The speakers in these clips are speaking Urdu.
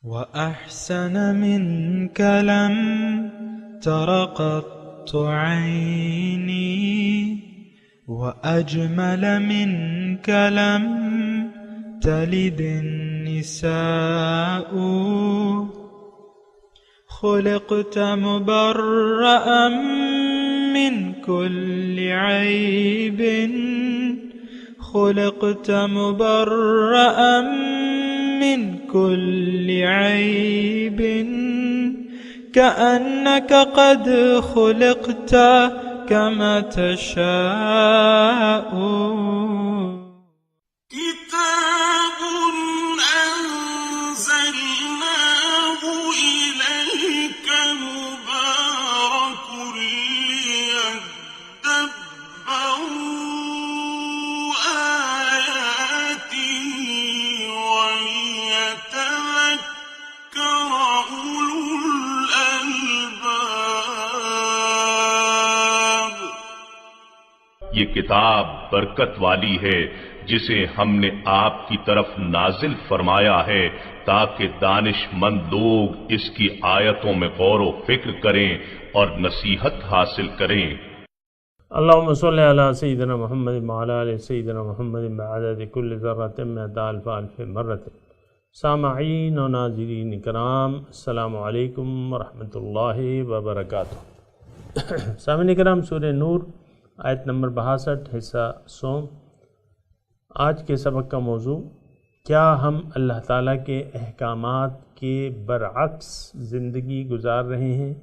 وأحسن منك لم تر قط عيني وأجمل منك لم تلد النساء خلقت مبرأ من كل عيب خلقت مبرأ من كل عيب كأنك قد خلقت كما تشاء كتاب أنزلناه إليك مبارك ليدبروا آياته وليتذكر أولو الألباب۔ یہ کتاب برکت والی ہے جسے ہم نے آپ کی طرف نازل فرمایا ہے تاکہ دانش مند لوگ اس کی آیتوں میں غور و فکر کریں اور نصیحت حاصل کریں۔ اللہم صلی علی سیدنا محمد وعلی آل سیدنا محمد بعدد کل ذرۃ مئۃ الف الف مرۃ۔ سامعین و ناظرین کرام، السلام علیکم ورحمۃ اللہ وبرکاتہ۔ سامعین کرام، سورہ نور آیت نمبر 62، حصہ سوم۔ آج کے سبق کا موضوع، کیا ہم اللہ تعالیٰ کے احکامات کے برعکس زندگی گزار رہے ہیں؟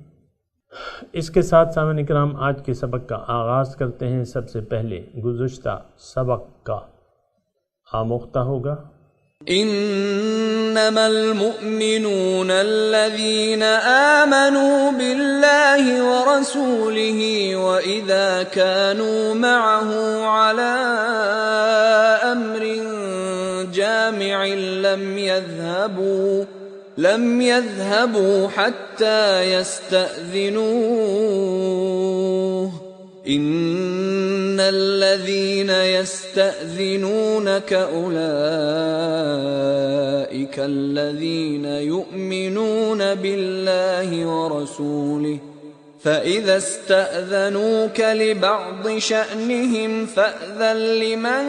اس کے ساتھ سامعین کرام آج کے سبق کا آغاز کرتے ہیں۔ سب سے پہلے گزشتہ سبق کا آموختہ ہوگا۔ انما المؤمنون الذين آمنوا بالله ورسوله واذا كانوا معه على امر جامع لم يذهبوا حتى يستأذنوه ان الذين يستأذنونك اولئك الذين يؤمنون بالله ورسوله فإذا استأذنوك لبعض شأنهم فأذن لمن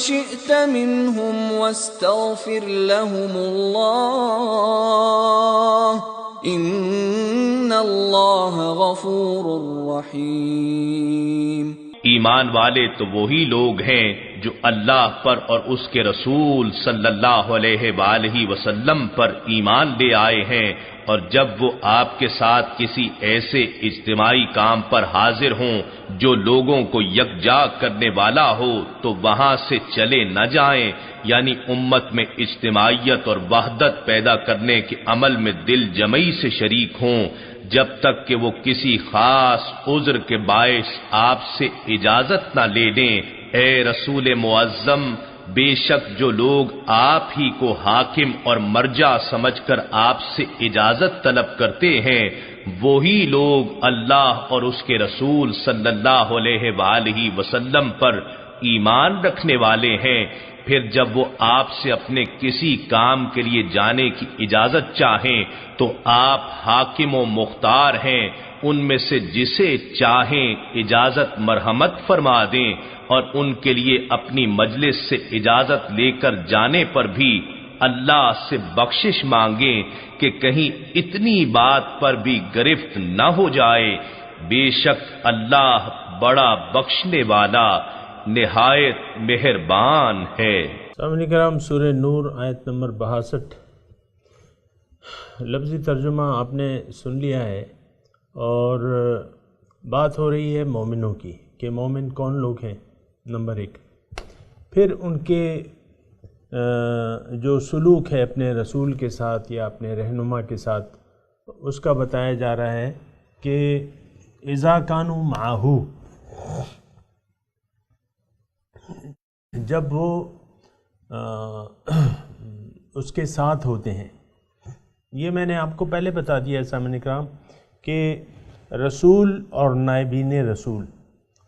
شئت منهم واستغفر لهم الله ان اللہ غفور رحیم۔ ایمان والے تو وہی لوگ ہیں جو اللہ پر اور اس کے رسول صلی اللہ علیہ وآلہ وسلم پر ایمان لے آئے ہیں، اور جب وہ آپ کے ساتھ کسی ایسے اجتماعی کام پر حاضر ہوں جو لوگوں کو یکجا کرنے والا ہو تو وہاں سے چلے نہ جائیں، یعنی امت میں اجتماعیت اور وحدت پیدا کرنے کے عمل میں دل جمعی سے شریک ہوں، جب تک کہ وہ کسی خاص عذر کے باعث آپ سے اجازت نہ لے لیں۔ اے رسول معظم، بے شک جو لوگ آپ ہی کو حاکم اور مرجع سمجھ کر آپ سے اجازت طلب کرتے ہیں، وہی لوگ اللہ اور اس کے رسول صلی اللہ علیہ وآلہ وسلم پر ایمان رکھنے والے ہیں۔ پھر جب وہ آپ سے اپنے کسی کام کے لیے جانے کی اجازت چاہیں تو آپ حاکم و مختار ہیں، ان میں سے جسے چاہیں اجازت مرحمت فرما دیں، اور ان کے لیے اپنی مجلس سے اجازت لے کر جانے پر بھی اللہ سے بخشش مانگیں کہ کہیں اتنی بات پر بھی گرفت نہ ہو جائے۔ بے شک اللہ بڑا بخشنے والا نہایت مہربان ہے۔ سامعین کرام، سورہ نور آیت نمبر 62، لفظی ترجمہ آپ نے سن لیا ہے، اور بات ہو رہی ہے مومنوں کی کہ مومن کون لوگ ہیں، نمبر 1۔ پھر ان کے جو سلوک ہے اپنے رسول کے ساتھ یا اپنے رہنما کے ساتھ، اس کا بتایا جا رہا ہے کہ اذا کانوا معہ، جب وہ اس کے ساتھ ہوتے ہیں۔ یہ میں نے آپ کو پہلے بتا دیا ہے سامعین کرام کہ رسول اور نائبین رسول،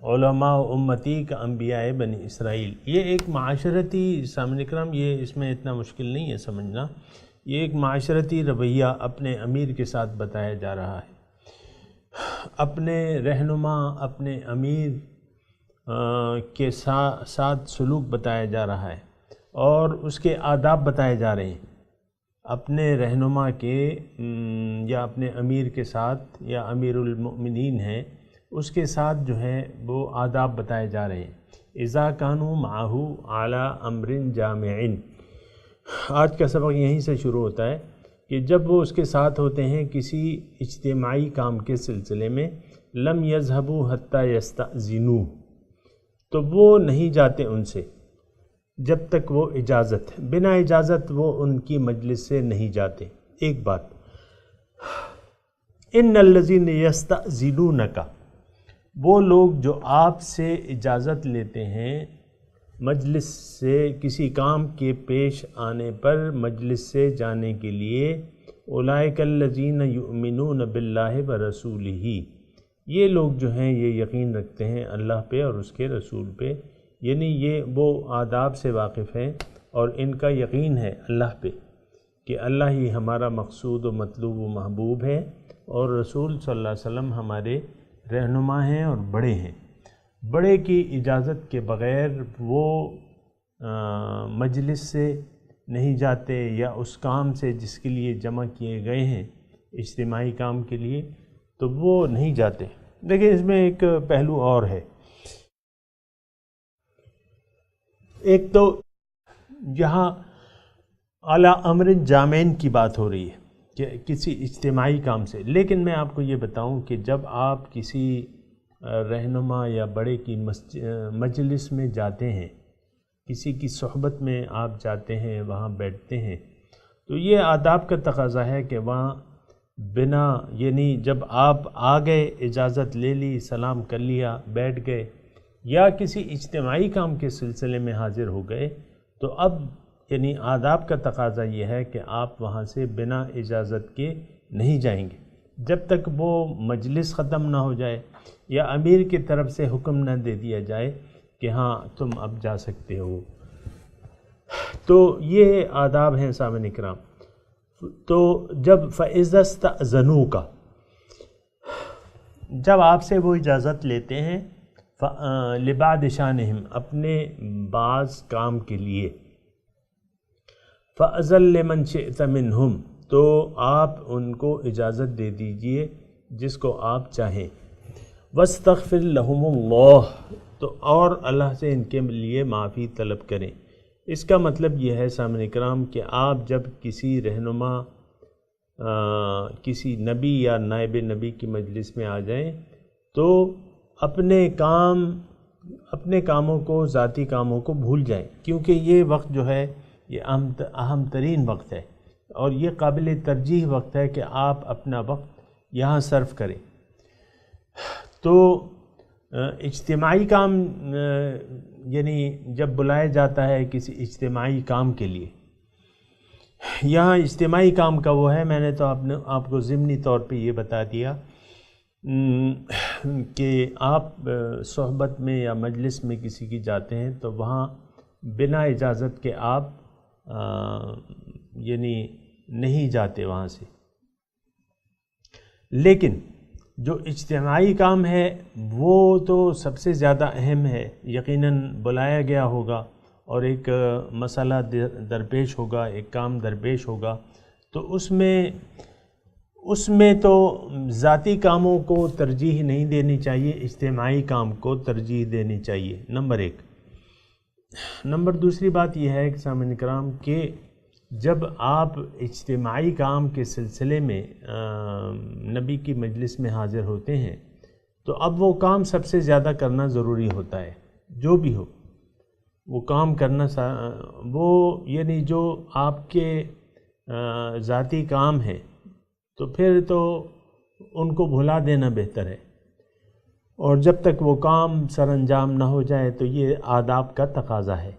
علماء امتی کا انبیاء بنی اسرائیل، یہ ایک معاشرتی، سامعین کرام یہ اس میں اتنا مشکل نہیں ہے سمجھنا، یہ ایک معاشرتی رویہ اپنے امیر کے ساتھ بتایا جا رہا ہے، اپنے رہنما، اپنے امیر کے ساتھ سلوک بتایا جا رہا ہے اور اس کے آداب بتائے جا رہے ہیں، اپنے رہنما کے یا اپنے امیر کے ساتھ، یا امیر المؤمنین ہے اس کے ساتھ جو ہے وہ آداب بتائے جا رہے ہیں۔ اذا کانوا معہ علی امر جامع، آج کا سبق یہیں سے شروع ہوتا ہے کہ جب وہ اس کے ساتھ ہوتے ہیں کسی اجتماعی کام کے سلسلے میں، لم یذهبوا حتی یستأذنوہ، تو وہ نہیں جاتے ان سے جب تک وہ اجازت، بنا اجازت وہ ان کی مجلس سے نہیں جاتے۔ ایک بات، ان الذین یستأذنونک، وہ لوگ جو آپ سے اجازت لیتے ہیں مجلس سے، کسی کام کے پیش آنے پر مجلس سے جانے کے لیے، اولئک الذین یؤمنون باللہ ورسولہ، یہ لوگ جو ہیں یہ یقین رکھتے ہیں اللہ پہ اور اس کے رسول پہ، یعنی یہ وہ آداب سے واقف ہیں اور ان کا یقین ہے اللہ پہ کہ اللہ ہی ہمارا مقصود و مطلوب و محبوب ہے اور رسول صلی اللہ علیہ وسلم ہمارے رہنما ہیں اور بڑے ہیں۔ بڑے کی اجازت کے بغیر وہ مجلس سے نہیں جاتے یا اس کام سے جس کے لیے جمع کیے گئے ہیں اجتماعی کام کے لیے، تو وہ نہیں جاتے۔ دیکھیں اس میں ایک پہلو اور ہے، ایک تو یہاں اعلیٰ امر جامعین کی بات ہو رہی ہے کہ کسی اجتماعی کام سے، لیکن میں آپ کو یہ بتاؤں کہ جب آپ کسی رہنما یا بڑے کی مجلس میں جاتے ہیں، کسی کی صحبت میں آپ جاتے ہیں، وہاں بیٹھتے ہیں، تو یہ آداب کا تقاضا ہے کہ وہاں بنا، یعنی جب آپ آ گئے، اجازت لے لی، سلام کر لیا، بیٹھ گئے، یا کسی اجتماعی کام کے سلسلے میں حاضر ہو گئے، تو اب یعنی آداب کا تقاضا یہ ہے کہ آپ وہاں سے بنا اجازت کے نہیں جائیں گے جب تک وہ مجلس ختم نہ ہو جائے یا امیر کی طرف سے حکم نہ دے دیا جائے کہ ہاں تم اب جا سکتے ہو۔ تو یہ آداب ہیں سامعین کرام۔ تو جب فَإِذَا اسْتَأْذَنُوكَ، جب آپ سے وہ اجازت لیتے ہیں لِبَعْضِ شَأْنِهِمْ، اپنے بعض کام کے لیے، فَأَذَن لِمَنْ شِئْتَ مِنْهُمْ، تو آپ ان کو اجازت دے دیجئے جس کو آپ چاہیں، وَاسْتَغْفِرْ لَهُمُ اللَّهُ، تو اور اللہ سے ان کے لیے معافی طلب کریں۔ اس کا مطلب یہ ہے سامعین کرام کہ آپ جب کسی رہنما، کسی نبی یا نائب نبی کی مجلس میں آ جائیں تو اپنے کاموں کو، ذاتی کاموں کو بھول جائیں، کیونکہ یہ وقت جو ہے یہ اہم ترین وقت ہے اور یہ قابل ترجیح وقت ہے کہ آپ اپنا وقت یہاں صرف کریں۔ تو اجتماعی کام یعنی جب بلایا جاتا ہے کسی اجتماعی کام کے لیے، یہاں اجتماعی کام کا وہ ہے، میں نے تو آپ کو ضمنی طور پہ یہ بتا دیا کہ آپ صحبت میں یا مجلس میں کسی کی جاتے ہیں تو وہاں بنا اجازت کے آپ یعنی نہیں جاتے وہاں سے۔ لیکن جو اجتماعی کام ہے وہ تو سب سے زیادہ اہم ہے، یقیناً بلایا گیا ہوگا اور ایک مسئلہ درپیش ہوگا، ایک کام درپیش ہوگا، تو اس میں تو ذاتی کاموں کو ترجیح نہیں دینی چاہیے، اجتماعی کام کو ترجیح دینی چاہیے، نمبر ایک۔ نمبر دوسری بات یہ ہے کہ سامعین کرام کہ جب آپ اجتماعی کام کے سلسلے میں نبی کی مجلس میں حاضر ہوتے ہیں تو اب وہ کام سب سے زیادہ کرنا ضروری ہوتا ہے، جو بھی ہو وہ کام کرنا، وہ یعنی جو آپ کے ذاتی کام ہے تو پھر تو ان کو بھلا دینا بہتر ہے، اور جب تک وہ کام سر انجام نہ ہو جائے تو یہ آداب کا تقاضا ہے۔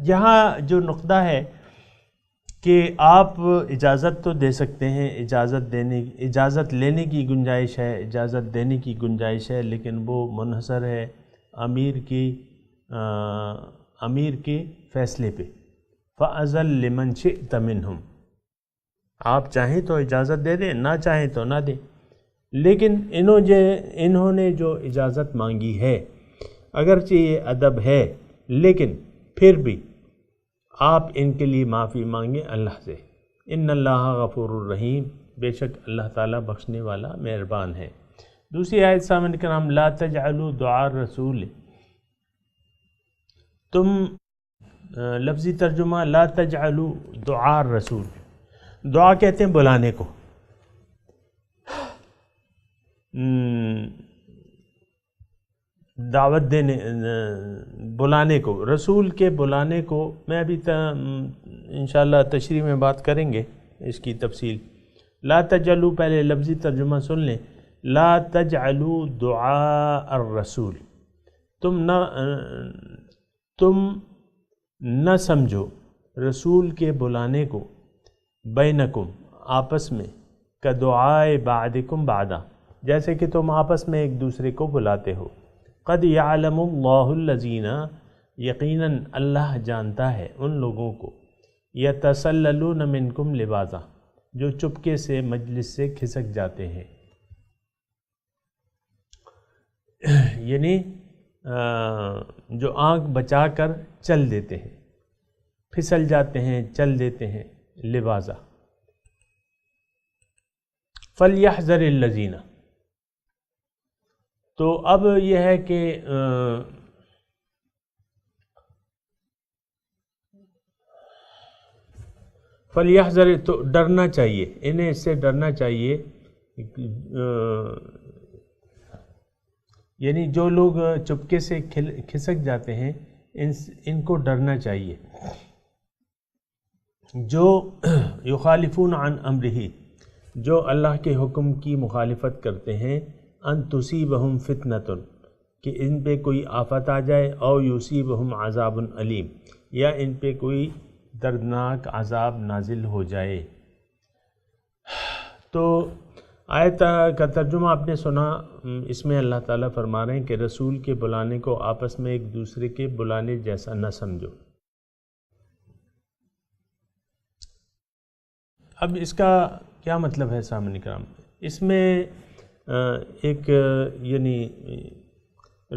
یہاں جو نقطہ ہے کہ آپ اجازت تو دے سکتے ہیں، اجازت لینے کی گنجائش ہے، اجازت دینے کی گنجائش ہے، لیکن وہ منحصر ہے امیر کے فیصلے پہ۔ فَأَذَن لِمَنْ شِئْتَ مِنْهُمْ، آپ چاہیں تو اجازت دے دیں، نہ چاہیں تو نہ دیں، لیکن انہوں نے جو اجازت مانگی ہے اگرچہ یہ ادب ہے، لیکن پھر بھی آپ ان کے لیے معافی مانگیں اللہ سے۔ ان اللہ غفور الرحیم، بے شک اللہ تعالیٰ بخشنے والا مہربان ہے۔ دوسری آیت سامنے کرام، لا تجعلوا دعاء الرسول، تم لفظی ترجمہ لا تجعلوا دعاء الرسول، دعا کہتے ہیں بلانے کو، دعوت دینے، بلانے کو، رسول کے بلانے کو۔ میں ابھی انشاءاللہ تشریح میں بات کریں گے اس کی تفصیل۔ لا تجعلوا، پہلے لفظی ترجمہ سن لیں، لا تجعلوا دعاء الرسول، تم نہ سمجھو رسول کے بلانے کو، بینکم، آپس میں، کدعائے بعدکم بعدا، جیسے کہ تم آپس میں ایک دوسرے کو بلاتے ہو۔ قد یعلم اللہ الذین، یقیناً اللہ جانتا ہے ان لوگوں کو، یتسللون منکم لبازا، جو چپکے سے مجلس سے کھسک جاتے ہیں، یعنی جو آنکھ بچا کر چل دیتے ہیں، پھسل جاتے ہیں، چل دیتے ہیں، لبازا۔ فَلْيَحْذَرِ الَّذِينَ، تو اب یہ ہے کہ فَلْيَحْذَرِ، تو ڈرنا چاہیے انہیں، اس سے ڈرنا چاہیے، یعنی جو لوگ چپکے سے کھسک جاتے ہیں ان کو ڈرنا چاہیے، جو یخالفون عن امرہ، جو اللہ کے حکم کی مخالفت کرتے ہیں، ان تصیبہم فتنۃ، کہ ان پہ کوئی آفت آ جائے، او یصیبہم عذاب علیم، یا ان پہ کوئی دردناک عذاب نازل ہو جائے۔ تو آیت کا ترجمہ آپ نے سنا، اس میں اللہ تعالیٰ فرما رہے ہیں کہ رسول کے بلانے کو آپس میں ایک دوسرے کے بلانے جیسا نہ سمجھو۔ اب اس کا کیا مطلب ہے سامعین کرام؟ اس میں ایک یعنی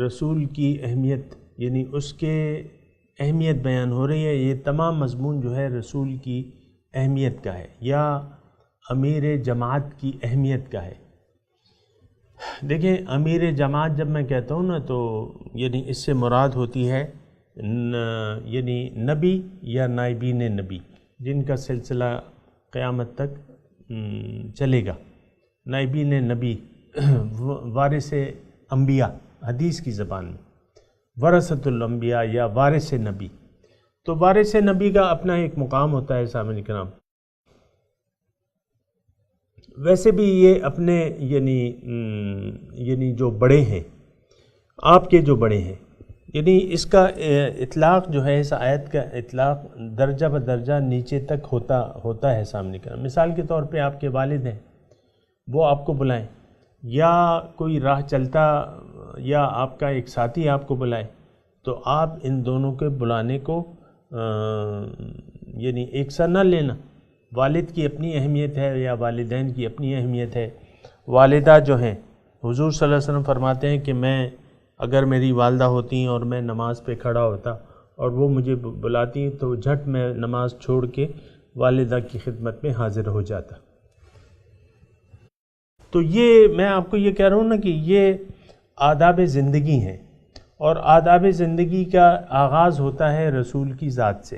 رسول کی اہمیت، یعنی اس کے اہمیت بیان ہو رہی ہے۔ یہ تمام مضمون جو ہے رسول کی اہمیت کا ہے، یا امیر جماعت کی اہمیت کا ہے۔ دیکھیں، امیر جماعت جب میں کہتا ہوں نا، تو یعنی اس سے مراد ہوتی ہے یعنی نبی یا نائبین نبی، جن کا سلسلہ قیامت تک چلے گا۔ نائبین نبی، وارث انبیاء، حدیث کی زبان میں ورثۃ الانبیاء یا وارث نبی۔ تو وارث نبی کا اپنا ایک مقام ہوتا ہے سامعین کرام۔ ویسے بھی یہ اپنے یعنی جو بڑے ہیں، آپ کے جو بڑے ہیں، یعنی اس کا اطلاق جو ہے، اس آیت کا اطلاق درجہ بدرجہ نیچے تک ہوتا ہے سامنے کا۔ مثال کے طور پہ آپ کے والد ہیں، وہ آپ کو بلائیں، یا کوئی راہ چلتا یا آپ کا ایک ساتھی آپ کو بلائے، تو آپ ان دونوں کے بلانے کو یعنی ایک سا نہ لینا۔ والد کی اپنی اہمیت ہے یا والدین کی اپنی اہمیت ہے۔ والدہ جو ہیں، حضور صلی اللہ علیہ وسلم فرماتے ہیں کہ میں، اگر میری والدہ ہوتی اور میں نماز پہ کھڑا ہوتا اور وہ مجھے بلاتی تو جھٹ میں نماز چھوڑ کے والدہ کی خدمت میں حاضر ہو جاتا۔ تو یہ میں آپ کو یہ کہہ رہا ہوں نا کہ یہ آداب زندگی ہیں، اور آداب زندگی کا آغاز ہوتا ہے رسول کی ذات سے،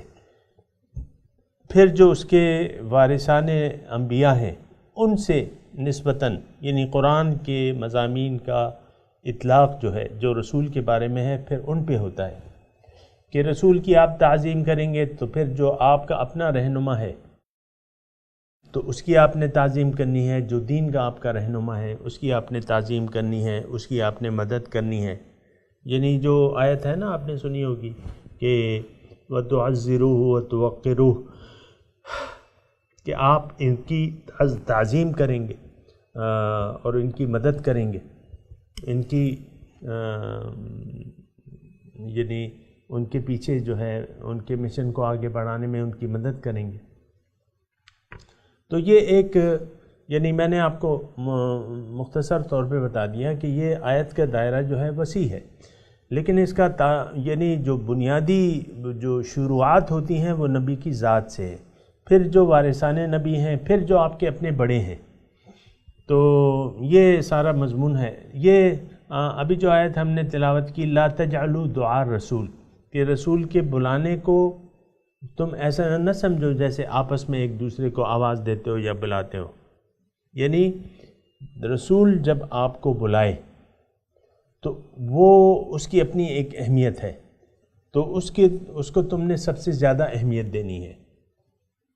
پھر جو اس کے وارثان انبیاء ہیں ان سے نسبتاً، یعنی قرآن کے مضامین کا اطلاق جو ہے، جو رسول کے بارے میں ہے، پھر ان پہ ہوتا ہے کہ رسول کی آپ تعظیم کریں گے تو پھر جو آپ کا اپنا رہنما ہے تو اس کی آپ نے تعظیم کرنی ہے، جو دین کا آپ کا رہنما ہے اس کی آپ نے تعظیم کرنی ہے، اس کی آپ نے مدد کرنی ہے۔ یعنی جو آیت ہے نا، آپ نے سنی ہوگی کہ وَتُعَزِّرُوهُ وَتُوَقِّرُوهُ، کہ آپ ان کی تعظیم کریں گے اور ان کی مدد کریں گے، ان کی یعنی ان کے پیچھے جو ہے ان کے مشن کو آگے بڑھانے میں ان کی مدد کریں گے۔ تو یہ ایک یعنی میں نے آپ کو مختصر طور پہ بتا دیا کہ یہ آیت کا دائرہ جو ہے وسیع ہے، لیکن اس کا یعنی جو بنیادی جو شروعات ہوتی ہیں وہ نبی کی ذات سے ہے، پھر جو وارثان نبی ہیں، پھر جو آپ کے اپنے بڑے ہیں، تو یہ سارا مضمون ہے۔ یہ ابھی جو آیت ہم نے تلاوت کی، لا تجعلوا دعاء الرسول، کہ رسول کے بلانے کو تم ایسا نہ سمجھو جیسے آپس میں ایک دوسرے کو آواز دیتے ہو یا بلاتے ہو، یعنی رسول جب آپ کو بلائے تو وہ اس کی اپنی ایک اہمیت ہے، تو اس کو تم نے سب سے زیادہ اہمیت دینی ہے۔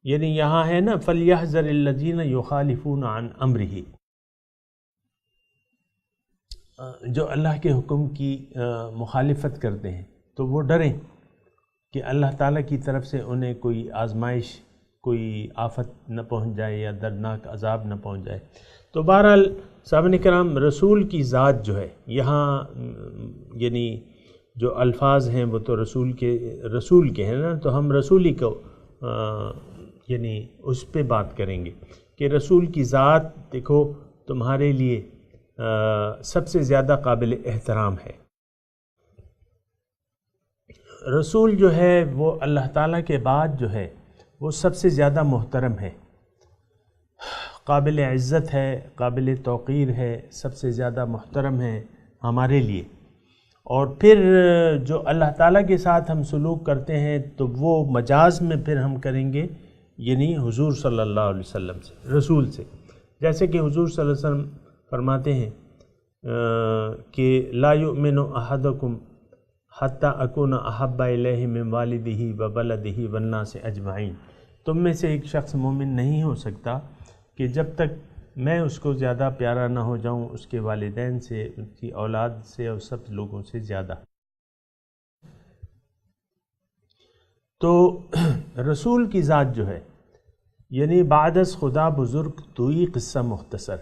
یعنی یہاں ہے نا فَلْيَحْذَرِ الَّذِينَ يُخَالِفُونَ عَنْ أَمْرِهِ، جو اللہ کے حکم کی مخالفت کرتے ہیں تو وہ ڈریں کہ اللہ تعالیٰ کی طرف سے انہیں کوئی آزمائش، کوئی آفت نہ پہنچ جائے یا دردناک عذاب نہ پہنچ جائے۔ تو بہرحال صاحبان کرام، رسول کی ذات جو ہے یہاں یعنی جو الفاظ ہیں وہ تو رسول کے ہیں نا، تو ہم رسولی کو یعنی اس پہ بات کریں گے کہ رسول کی ذات دیکھو تمہارے لیے سب سے زیادہ قابل احترام ہے۔ رسول جو ہے وہ اللہ تعالیٰ کے بعد جو ہے وہ سب سے زیادہ محترم ہے، قابل عزت ہے، قابل توقیر ہے، سب سے زیادہ محترم ہے ہمارے لیے۔ اور پھر جو اللہ تعالیٰ کے ساتھ ہم سلوک کرتے ہیں تو وہ مجاز میں پھر ہم کریں گے یعنی حضور صلی اللہ علیہ وسلم سے، رسول سے، جیسے کہ حضور صلی اللہ علیہ وسلم فرماتے ہیں کہ لا یؤمن احدکم حتی اکون احب الیہ من والدہ وبلدہ والناس اجمعین، تم میں سے ایک شخص مومن نہیں ہو سکتا کہ جب تک میں اس کو زیادہ پیارا نہ ہو جاؤں اس کے والدین سے، اس کی اولاد سے اور سب لوگوں سے زیادہ۔ تو رسول کی ذات جو ہے یعنی بعد از خدا بزرگ توئی قصہ مختصر۔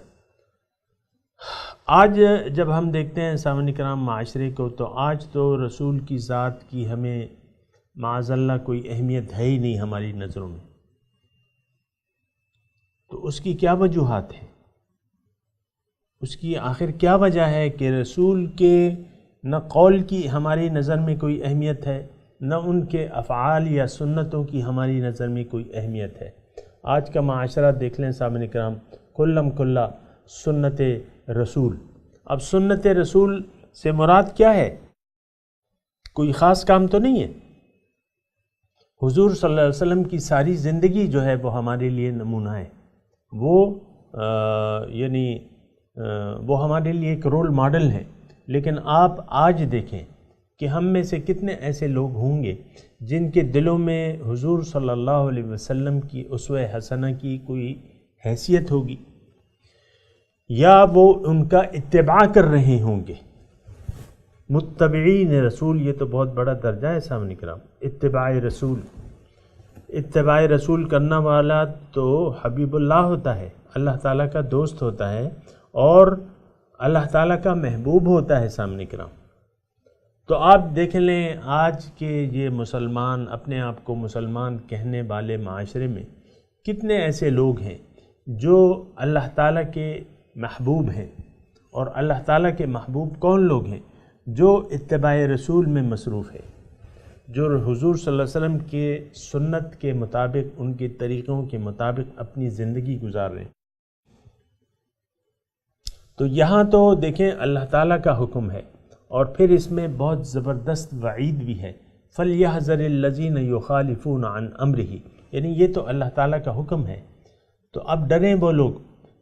آج جب ہم دیکھتے ہیں سامعین کرام معاشرے کو، تو آج تو رسول کی ذات کی ہمیں معاذ اللہ کوئی اہمیت ہے ہی نہیں ہماری نظروں میں۔ تو اس کی کیا وجوہات ہیں؟ اس کی آخر کیا وجہ ہے کہ رسول کے نہ قول کی ہماری نظر میں کوئی اہمیت ہے، نہ ان کے افعال یا سنتوں کی ہماری نظر میں کوئی اہمیت ہے۔ آج کا معاشرہ دیکھ لیں سامعین کرام، کلم کلا سنت رسول۔ اب سنت رسول سے مراد کیا ہے؟ کوئی خاص کام تو نہیں ہے۔ حضور صلی اللہ علیہ وسلم کی ساری زندگی جو ہے وہ ہمارے لیے نمونہ ہے، وہ وہ ہمارے لیے ایک رول ماڈل ہے۔ لیکن آپ آج دیکھیں کہ ہم میں سے کتنے ایسے لوگ ہوں گے جن کے دلوں میں حضور صلی اللہ علیہ وسلم کی اسوہ حسنہ کی کوئی حیثیت ہوگی، یا وہ ان کا اتباع کر رہے ہوں گے۔ متبعین رسول، یہ تو بہت بڑا درجہ ہے سامنے کرام، اتباع رسول۔ اتباع رسول کرنا والا تو حبیب اللہ ہوتا ہے، اللہ تعالیٰ کا دوست ہوتا ہے اور اللہ تعالیٰ کا محبوب ہوتا ہے سامنے کرام۔ تو آپ دیکھ لیں آج کے یہ مسلمان، اپنے آپ کو مسلمان کہنے والے معاشرے میں کتنے ایسے لوگ ہیں جو اللہ تعالیٰ کے محبوب ہیں۔ اور اللہ تعالیٰ کے محبوب کون لوگ ہیں؟ جو اتباع رسول میں مصروف ہے، جو حضور صلی اللہ علیہ وسلم کے سنت کے مطابق، ان کے طریقوں کے مطابق اپنی زندگی گزار رہے ہیں۔ تو یہاں تو دیکھیں اللہ تعالیٰ کا حکم ہے، اور پھر اس میں بہت زبردست وعید بھی ہے، فَلْيَحْذَرِ الَّذِينَ يُخَالِفُونَ عَنْ أَمْرِهِ، یعنی یہ تو اللہ تعالیٰ کا حکم ہے، تو اب ڈریں وہ لوگ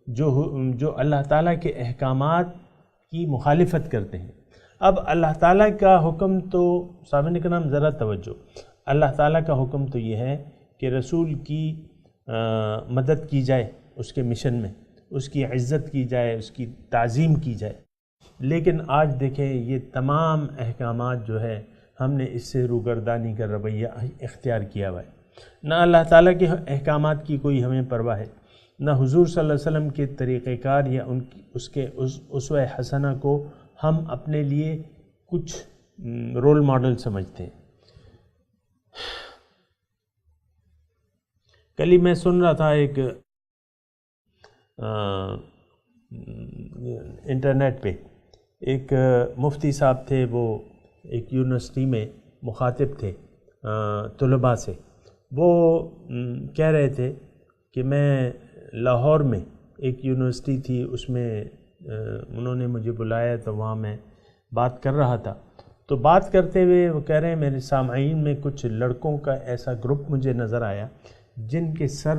جو اللہ تعالیٰ کے احکامات کی مخالفت کرتے ہیں۔ اب اللہ تعالیٰ کا حکم تو سامعین کرام ذرا توجہ، اللہ تعالیٰ کا حکم تو یہ ہے کہ رسول کی مدد کی جائے اس کے مشن میں، اس کی عزت کی جائے، اس کی تعظیم کی جائے۔ لیکن آج دیکھیں یہ تمام احکامات جو ہے ہم نے اس سے روگردانی کا رویہ اختیار کیا ہوا ہے۔ نہ اللہ تعالیٰ کے احکامات کی کوئی ہمیں پرواہ ہے، نہ حضور صلی اللہ علیہ وسلم کے طریقہ کار یا اس کے اسوہ حسنہ کو ہم اپنے لیے کچھ رول ماڈل سمجھتے ہیں۔ کل ہی میں سن رہا تھا ایک انٹرنیٹ پہ ایک مفتی صاحب تھے، وہ ایک یونیورسٹی میں مخاطب تھے طلباء سے. وہ کہہ رہے تھے کہ میں لاہور میں ایک یونیورسٹی تھی، اس میں انہوں نے مجھے بلایا تو وہاں میں بات کر رہا تھا. تو بات کرتے ہوئے وہ کہہ رہے ہیں میرے سامعین میں کچھ لڑکوں کا ایسا گروپ مجھے نظر آیا جن کے سر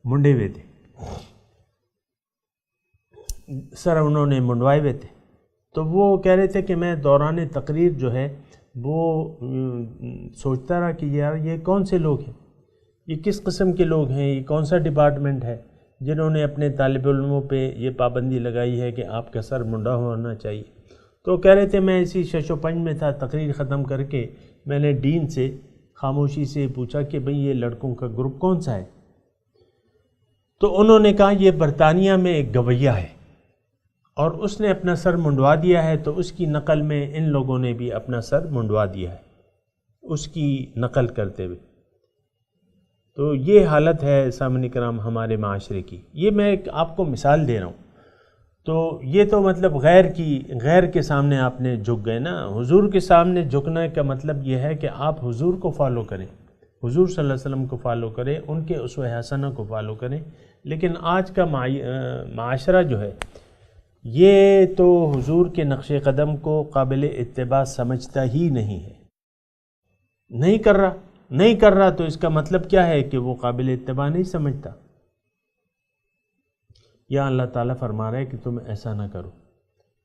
منڈے ہوئے تھے، سر انہوں نے منڈوائے ہوئے تھے. تو وہ کہہ رہے تھے کہ میں دوران تقریر جو ہے وہ سوچتا رہا کہ یار یہ کون سے لوگ ہیں، یہ کس قسم کے لوگ ہیں، یہ کون سا ڈپارٹمنٹ ہے جنہوں نے اپنے طالب علموں پہ یہ پابندی لگائی ہے کہ آپ کا سر منڈا ہونا چاہیے. تو کہہ رہے تھے میں اسی شش و پنج میں تھا، تقریر ختم کر کے میں نے ڈین سے خاموشی سے پوچھا کہ بھئی یہ لڑکوں کا گروپ کون سا ہے. تو انہوں نے کہا یہ برطانیہ میں ایک گویہ ہے اور اس نے اپنا سر منڈوا دیا ہے، تو اس کی نقل میں ان لوگوں نے بھی اپنا سر منڈوا دیا ہے اس کی نقل کرتے ہوئے. تو یہ حالت ہے سامعین کرام ہمارے معاشرے کی. یہ میں ایک آپ کو مثال دے رہا ہوں. تو یہ تو مطلب غیر کے سامنے آپ نے جھک گئے نا. حضور کے سامنے جھکنے کا مطلب یہ ہے کہ آپ حضور کو فالو کریں، حضور صلی اللہ علیہ وسلم کو فالو کریں، ان کے اسوہ حسنہ کو فالو کریں. لیکن آج کا معاشرہ جو ہے یہ تو حضور کے نقش قدم کو قابل اتباع سمجھتا ہی نہیں ہے. نہیں کر رہا تو اس کا مطلب کیا ہے کہ وہ قابل اتباع نہیں سمجھتا. یا اللہ تعالیٰ فرما رہا ہے کہ تم ایسا نہ کرو.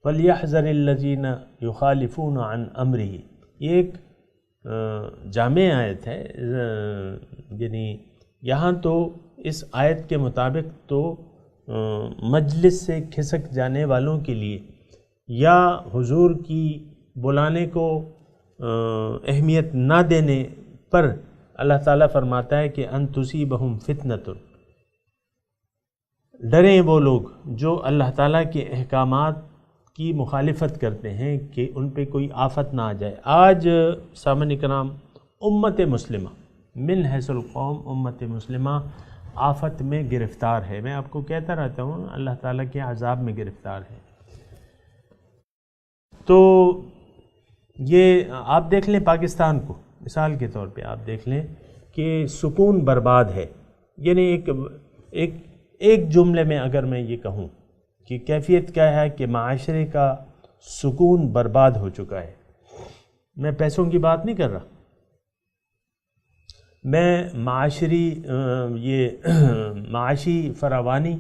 فَلْيَحْذَرِ الَّذِينَ يُخَالِفُونَ عَنْ أَمْرِهِ. یہ ایک جامع آیت ہے، یعنی یہاں تو اس آیت کے مطابق تو مجلس سے کھسک جانے والوں کے لیے یا حضور کی بلانے کو اہمیت نہ دینے پر اللہ تعالیٰ فرماتا ہے کہ ان تصیبہم فتنۃ. ڈریں وہ لوگ جو اللہ تعالیٰ کے احکامات کی مخالفت کرتے ہیں کہ ان پہ کوئی آفت نہ آ جائے. آج سامعین کرام امت مسلمہ من حیث القوم، امت مسلمہ آفت میں گرفتار ہے. میں آپ کو کہتا رہتا ہوں اللہ تعالیٰ کے عذاب میں گرفتار ہے. تو یہ آپ دیکھ لیں پاکستان کو مثال کے طور پہ آپ دیکھ لیں کہ سکون برباد ہے. یعنی ایک جملے میں اگر میں یہ کہوں کہ کیفیت کیا ہے کہ معاشرے کا سکون برباد ہو چکا ہے. میں پیسوں کی بات نہیں کر رہا، میں معاشی فراوانی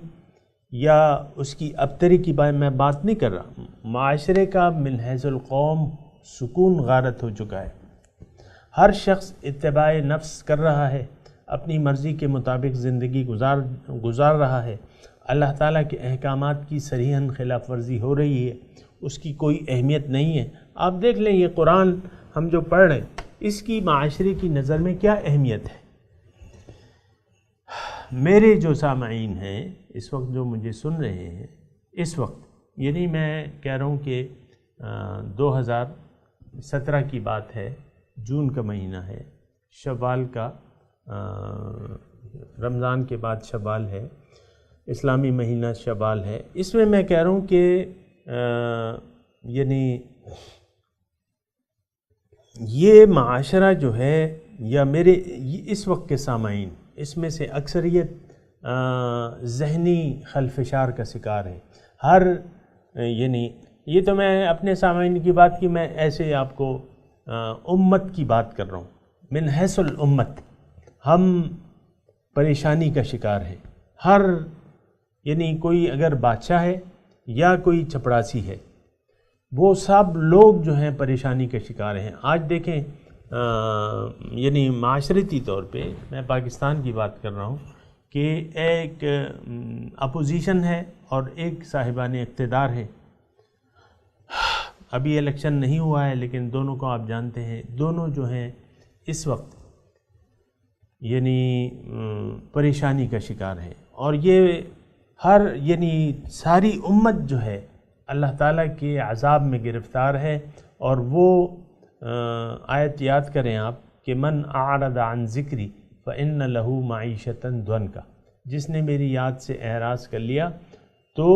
یا اس کی ابتری کی میں بات نہیں کر رہا. معاشرے کا من حیث القوم سکون غارت ہو چکا ہے. ہر شخص اتباع نفس کر رہا ہے، اپنی مرضی کے مطابق زندگی گزار رہا ہے. اللہ تعالیٰ کے احکامات کی صریحاً خلاف ورزی ہو رہی ہے، اس کی کوئی اہمیت نہیں ہے. آپ دیکھ لیں یہ قرآن ہم جو پڑھ رہے ہیں اس کی معاشرے کی نظر میں کیا اہمیت ہے. میرے جو سامعین ہیں اس وقت جو مجھے سن رہے ہیں اس وقت، یعنی میں کہہ رہا ہوں کہ 2017 کی بات ہے، جون کا مہینہ ہے، شوال کا رمضان کے بعد شوال ہے، اسلامی مہینہ شوال ہے. اس میں میں کہہ رہا ہوں کہ یعنی یہ معاشرہ جو ہے یا میرے اس وقت کے سامعین اس میں سے اکثریت ذہنی خلفشار کا شکار ہے. یعنی یہ تو میں اپنے سامعین کی بات کی، میں ایسے آپ کو امت کی بات کر رہا ہوں. من حیث الامت ہم پریشانی کا شکار ہیں. یعنی کوئی اگر بادشاہ ہے یا کوئی چپڑاسی ہے، وہ سب لوگ جو ہیں پریشانی کے شکار ہیں. آج دیکھیں یعنی معاشرتی طور پہ میں پاکستان کی بات کر رہا ہوں کہ ایک اپوزیشن ہے اور ایک صاحبان اقتدار ہے. ابھی الیکشن نہیں ہوا ہے لیکن دونوں کو آپ جانتے ہیں، دونوں جو ہیں اس وقت یعنی پریشانی کا شکار ہے. اور یہ یعنی ساری امت جو ہے اللہ تعالیٰ کے عذاب میں گرفتار ہے. اور وہ آیت یاد کریں آپ کہ من اعرض عن ذکری فإن له معیشۃ ضنکا، جس نے میری یاد سے اعراض کر لیا تو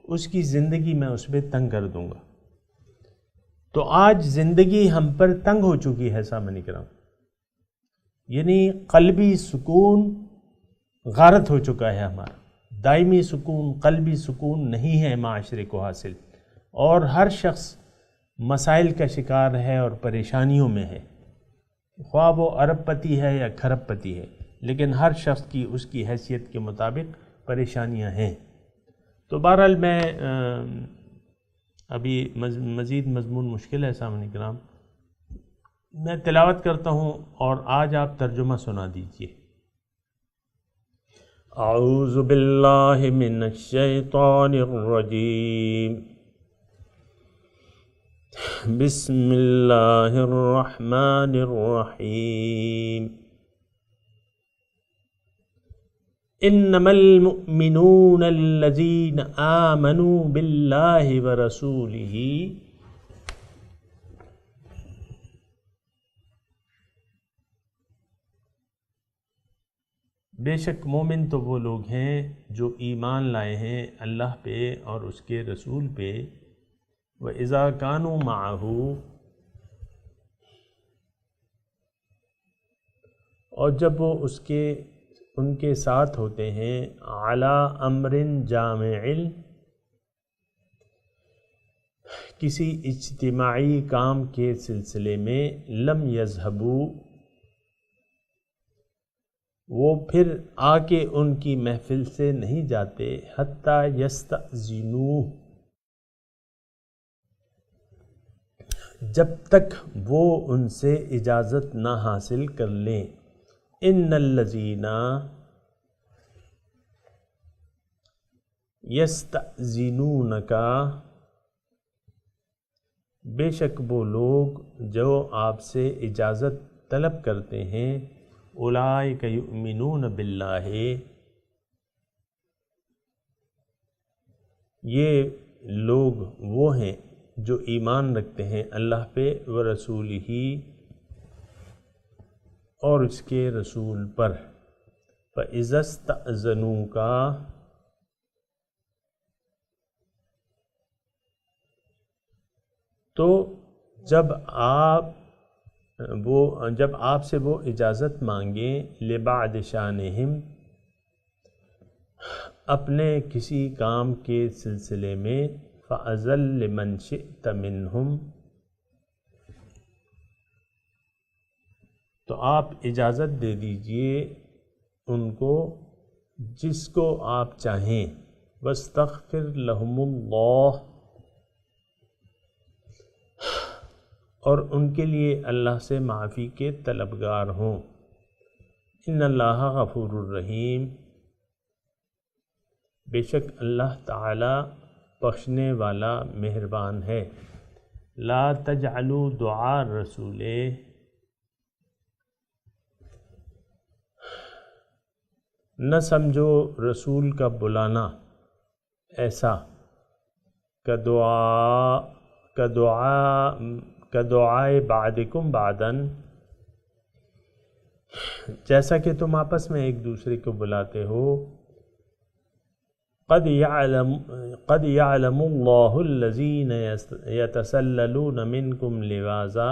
اس کی زندگی میں اس پہ تنگ کر دوں گا۔ تو آج زندگی ہم پر تنگ ہو چکی ہے سامعین کرام، یعنی قلبی سکون غارت ہو چکا ہے ہمارا، دائمی سکون، قلبی سکون نہیں ہے معاشرے کو حاصل، اور ہر شخص مسائل کا شکار ہے اور پریشانیوں میں ہے، خواہ وہ ارب پتی ہے یا کھرب پتی ہے، لیکن ہر شخص کی اس کی حیثیت کے مطابق پریشانیاں ہیں۔ تو بہرحال میں ابھی مزید مضمون مشکل ہے سامعین کرام، میں تلاوت کرتا ہوں اور آج آپ ترجمہ سنا دیجئے۔ اعوذ باللہ من الشیطان الرجیم، بسم اللہ الرحمن الرحیم، انما المؤمنون الذین آمنوا باللہ ورسولہ بے شک مومن تو وہ لوگ ہیں جو ایمان لائے ہیں اللہ پہ اور اس کے رسول پہ، وَإِذَا كَانُوا مَعَهُ، اور جب وہ ان کے ساتھ ہوتے ہیں، عَلَىٰ أَمْرٍ جَامِعٍ، کسی اجتماعی کام کے سلسلے میں، لم يذهبوا، وہ پھر آ کے ان کی محفل سے نہیں جاتے، حتیٰ یستأذنوہ، جب تک وہ ان سے اجازت نہ حاصل کر لیں۔ ان الذین یستأذنونک، بے شک وہ لوگ جو آپ سے اجازت طلب کرتے ہیں، اولئک یؤمنون باللہ، یہ لوگ وہ ہیں جو ایمان رکھتے ہیں اللہ پہ، ورسولہ، اور اس کے رسول پر۔ فَإِذَا اسْتَأْذَنُوكَ، تو جب آپ سے وہ اجازت مانگیں، لبعد شانہم، اپنے کسی کام کے سلسلے میں، فَأَذَن لِمَنْ شِئْتَ مِنْهُمْ، تو آپ اجازت دے دیجئے ان کو جس کو آپ چاہیں، وَاسْتَغْفِرْ لَهُمُ اللَّهُ، اور ان کے لیے اللہ سے معافی کے طلبگار ہوں۔ ان اللہ غفور الرحیم، بے شک اللہ تعالی بخشنے والا مہربان ہے۔ لا تجعلوا دعاء الرسول، نہ سمجھو رسول کا بلانا ایسا، کدعائے بعدکم بعدن، جیسا کہ تم آپس میں ایک دوسرے کو بلاتے ہو۔ قد يعلم الله الذين يتسللون منكم لواذا،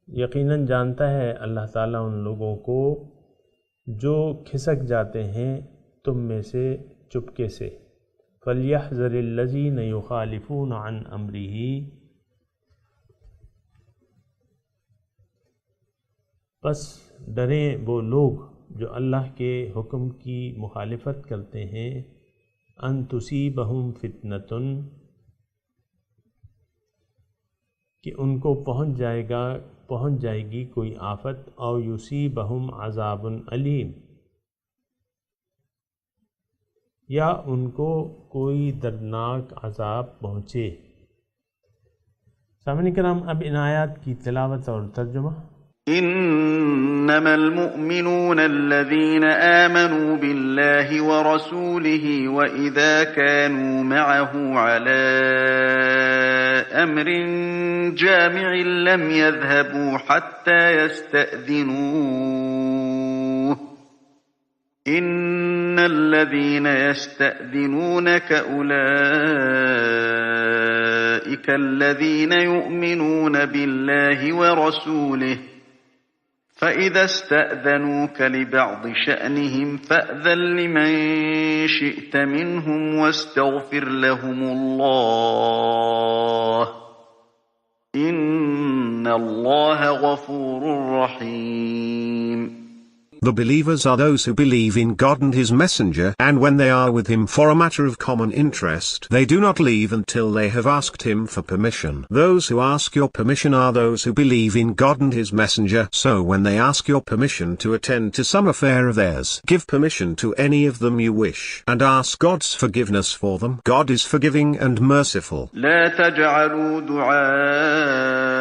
یقیناً جانتا ہے اللہ تعالیٰ ان لوگوں کو جو کھسک جاتے ہیں تم میں سے چپکے سے۔ فَلْيَحْذَرِ الَّذِينَ يُخَالِفُونَ عَنْ أَمْرِهِ، پس ڈریں وہ لوگ جو اللہ کے حکم کی مخالفت کرتے ہیں، ان تصیبہم فتنۃ، کہ ان کو پہنچ جائے گی کوئی آفت، او یصیبہم عذاب علیم، یا ان کو کوئی دردناک عذاب پہنچے۔ سامعین کرام، اب ان آیات کی تلاوت اور ترجمہ۔ إنما المؤمنون الذين آمنوا بالله ورسوله وإذا كانوا معه على أمر جامع لم يذهبوا حتى يستأذنوه إن الذين يستأذنونك أولئك الذين يؤمنون بالله ورسوله فإذا استأذنوك لبعض شأنهم فأذن لمن شئت منهم واستغفر لهم الله إن الله غفور رحيم. The believers are those who believe in God and His Messenger, and when they are with Him for a matter of common interest, they do not leave until they have asked Him for permission. Those who ask your permission are those who believe in God and His Messenger, so when they ask your permission to attend to some affair of theirs, give permission to any of them you wish, and ask God's forgiveness for them. God is forgiving and merciful. لا تجعلوا دعاء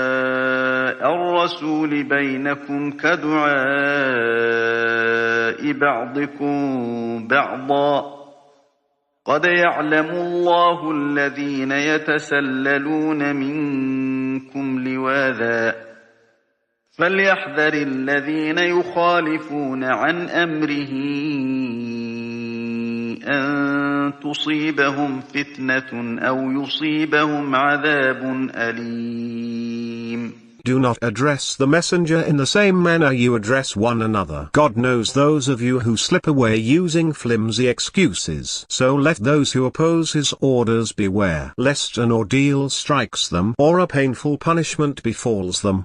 الرسول بينكم كدعاء بعضكم بعضا قد يعلم الله الذين يتسللون منكم لواذا فليحذر الذين يخالفون عن أمره أن تصيبهم فتنة أو يصيبهم عذاب أليم. Do not address the messenger in the same manner you address one another. God knows those of you who slip away using flimsy excuses. So let those who oppose His orders beware, lest an ordeal strikes them or a painful punishment befalls them.